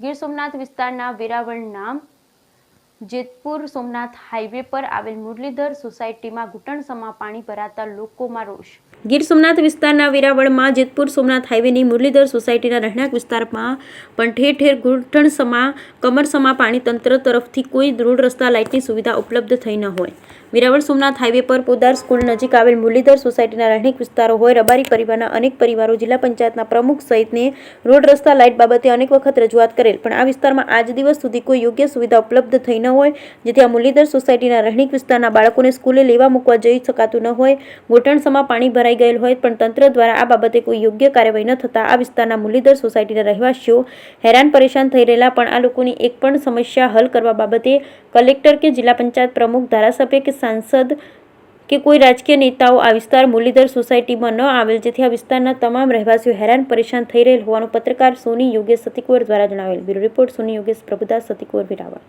ગીર સોમનાથ વિસ્તારના વેરાવળના જેતપુર સોમનાથ હાઈવે પર આવેલ મુરલીધર સોસાયટીમાં ઘૂંટણસમા પાણી ભરાતા લોકોમાં રોષ। ગીર સોમનાથ વિસ્તારના વેરાવળમાં જેતપુર સોમનાથ હાઈવેની મુરલીધર સોસાયટીના રહેણાંક વિસ્તારમાં પણ ઠેર ઠેર ઘૂંટણસમા કમરસમા પાણી તંત્ર તરફથી કોઈ રોડ રસ્તા લાઇટની સુવિધા ઉપલબ્ધ થઈ ન હોય। વેરાવળ સોમનાથ હાઈવે પર પોદાર સ્કૂલ નજીક આવેલ મુરલીધર સોસાયટીના રહેણાંક વિસ્તારો હોય રબારી પરિવારના અનેક પરિવારો જિલ્લા પંચાયતના પ્રમુખ સહિતને રોડ રસ્તા લાઇટ બાબતે અનેક વખત રજૂઆત કરેલ, પણ આ વિસ્તારમાં આજ દિવસ સુધી કોઈ યોગ્ય સુવિધા ઉપલબ્ધ થઈ ન હોય, જેથી આ મુરલીધર સોસાયટીના રહેણાંક વિસ્તારના બાળકોને સ્કૂલે લેવા મૂકવા જઈ શકાતું ન હોય। ઘૂંટણસમા પાણી ભરાઈ ગયેલ હોય, પણ તંત્ર દ્વારા આ બાબતે કોઈ યોગ્ય કાર્યવાહી ન થતાં આ વિસ્તારના મુરલીધર સોસાયટીના રહેવાસીઓ હેરાન પરેશાન થઈ રહેલા, પણ આ લોકોની એક પણ સમસ્યા હલ કરવા બાબતે કલેક્ટર કે જિલ્લા પંચાયત પ્રમુખ, ધારાસભ્ય કે સાંસદ કે કોઈ રાજકીય નેતાઓ આ વિસ્તાર મુરલીધર સોસાયટીમાં ન આવેલ, જેથી આ વિસ્તારના તમામ રહેવાસીઓ હેરાન પરેશાન થઈ રહેલ હોવાનું પત્રકાર સોની યોગેશ સતીકુંવર દ્વારા જણાવેલ। બ્યુરો રિપોર્ટ સોની યોગેશ પ્રભુદાસ સતીકુંવર, વેરાવળ।